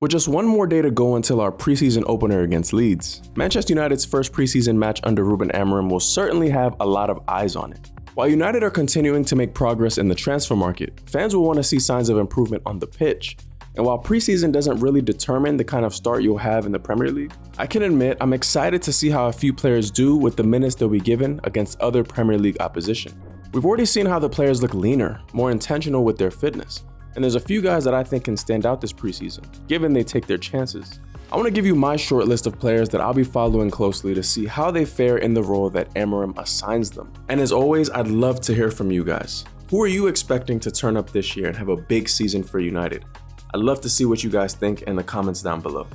With just one more day to go until our preseason opener against Leeds, Manchester United's first preseason match under Ruben Amorim will certainly have a lot of eyes on it. While United are continuing to make progress in the transfer market, fans will want to see signs of improvement on the pitch. And while preseason doesn't really determine the kind of start you'll have in the Premier League, I can admit I'm excited to see how a few players do with the minutes they'll be given against other Premier League opposition. We've already seen how the players look leaner, more intentional with their fitness. And there's a few guys that I think can stand out this preseason, given they take their chances. I want to give you my short list of players that I'll be following closely to see how they fare in the role that Amorim assigns them. And as always, I'd love to hear from you guys. Who are you expecting to turn up this year and have a big season for United? I'd love to see what you guys think in the comments down below.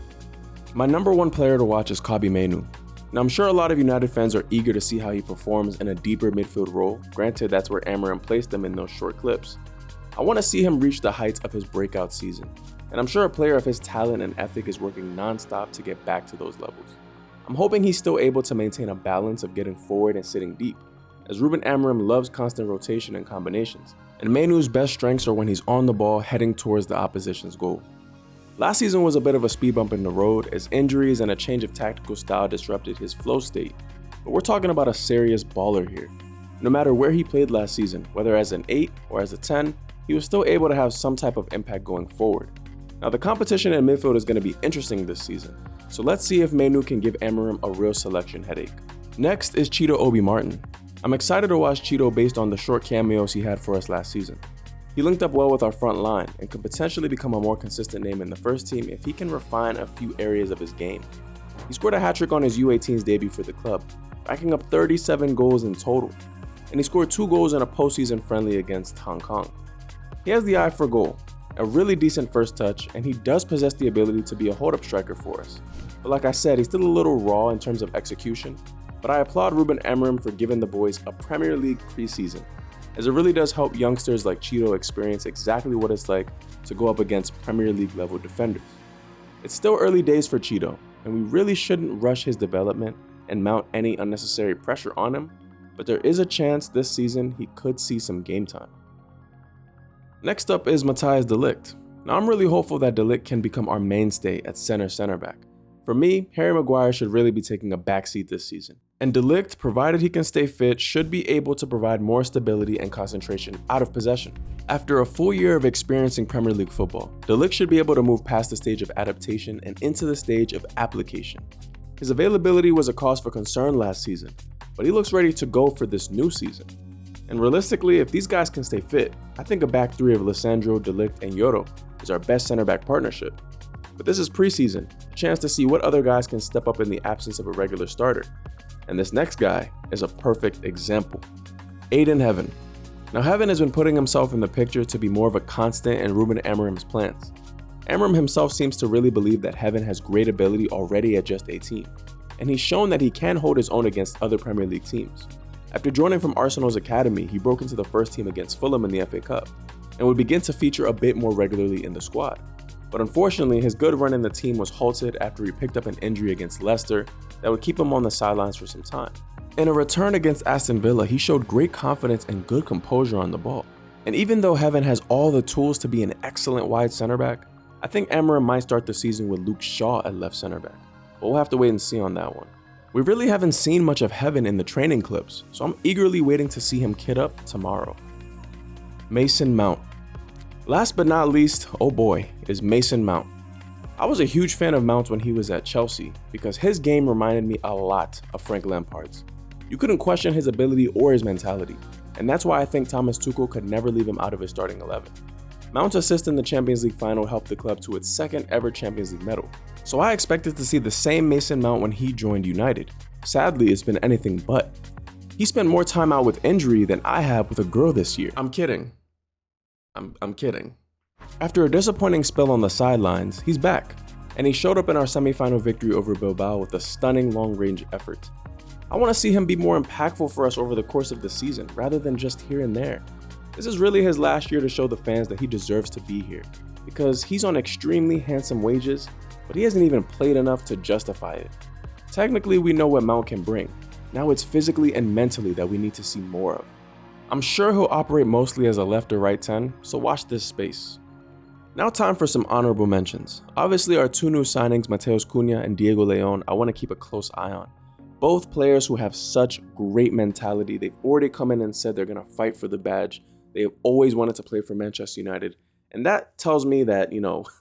My number one player to watch is Mainoo. Now I'm sure a lot of United fans are eager to see how he performs in a deeper midfield role, granted that's where Amorim placed him in those short clips. I want to see him reach the heights of his breakout season, and I'm sure a player of his talent and ethic is working non-stop to get back to those levels. I'm hoping he's still able to maintain a balance of getting forward and sitting deep, as Ruben Amorim loves constant rotation and combinations, and Mainoo's best strengths are when he's on the ball heading towards the opposition's goal. Last season was a bit of a speed bump in the road as injuries and a change of tactical style disrupted his flow state, but we're talking about a serious baller here. No matter where he played last season, whether as an 8 or as a 10, he was still able to have some type of impact going forward. Now the competition in midfield is going to be interesting this season, so let's see if Mainoo can give Amorim a real selection headache. Next is Cheto Martin. I'm excited to watch Cheto based on the short cameos he had for us last season. He linked up well with our front line and could potentially become a more consistent name in the first team if he can refine a few areas of his game. He scored a hat-trick on his U18's debut for the club, racking up 37 goals in total, and he scored 2 goals in a postseason friendly against Hong Kong. He has the eye for goal, a really decent first touch, and he does possess the ability to be a hold-up striker for us. But like I said, he's still a little raw in terms of execution, but I applaud Ruben Amorim for giving the boys a Premier League preseason, as it really does help youngsters like Cheto experience exactly what it's like to go up against Premier League level defenders. It's still early days for Cheto, and we really shouldn't rush his development and mount any unnecessary pressure on him, but there is a chance this season he could see some game time. Next up is Matthijs de Ligt. Now I'm really hopeful that de Ligt can become our mainstay at center back. For me, Harry Maguire should really be taking a backseat this season. And de Ligt, provided he can stay fit, should be able to provide more stability and concentration out of possession. After a full year of experiencing Premier League football, de Ligt should be able to move past the stage of adaptation and into the stage of application. His availability was a cause for concern last season, but he looks ready to go for this new season. And realistically, if these guys can stay fit, I think a back three of Lissandro, de Ligt, and Yoro is our best center-back partnership. But this is preseason, a chance to see what other guys can step up in the absence of a regular starter. And this next guy is a perfect example. Aiden Heaven. Now Heaven has been putting himself in the picture to be more of a constant in Ruben Amorim's plans. Amorim himself seems to really believe that Heaven has great ability already at just 18, and he's shown that he can hold his own against other Premier League teams. After joining from Arsenal's academy, he broke into the first team against Fulham in the FA Cup, and would begin to feature a bit more regularly in the squad. But unfortunately, his good run in the team was halted after he picked up an injury against Leicester that would keep him on the sidelines for some time. In a return against Aston Villa, he showed great confidence and good composure on the ball. And even though Heaven has all the tools to be an excellent wide center back, I think Amorim might start the season with Luke Shaw at left center back. But we'll have to wait and see on that one. We really haven't seen much of Heaven in the training clips, so I'm eagerly waiting to see him kit up tomorrow. Mason Mount. Last but not least, oh boy, is Mason Mount. I was a huge fan of Mount when he was at Chelsea because his game reminded me a lot of Frank Lampard's. You couldn't question his ability or his mentality, and that's why I think Thomas Tuchel could never leave him out of his starting 11. Mount's assist in the Champions League final helped the club to its second ever Champions League medal, so I expected to see the same Mason Mount when he joined United. Sadly, it's been anything but. He spent more time out with injury than I have with a girl this year. I'm kidding. I'm kidding. After a disappointing spell on the sidelines, he's back, and he showed up in our semi-final victory over Bilbao with a stunning long-range effort. I want to see him be more impactful for us over the course of the season, rather than just here and there. This is really his last year to show the fans that he deserves to be here, because he's on extremely handsome wages, but he hasn't even played enough to justify it. Technically, we know what Mount can bring. Now it's physically and mentally that we need to see more of. I'm sure he'll operate mostly as a left or right 10, so watch this space. Now time for some honorable mentions. Obviously our two new signings, Mateus Cunha and Diego Leon, I want to keep a close eye on. Both players who have such great mentality. They've already come in and said they're going to fight for the badge. They've always wanted to play for Manchester United. And that tells me that,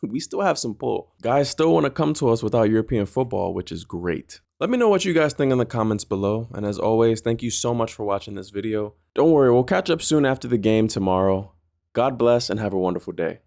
we still have some pull. Guys still want to come to us without European football, which is great. Let me know what you guys think in the comments below. And as always, thank you so much for watching this video. Don't worry, we'll catch up soon after the game tomorrow. God bless and have a wonderful day.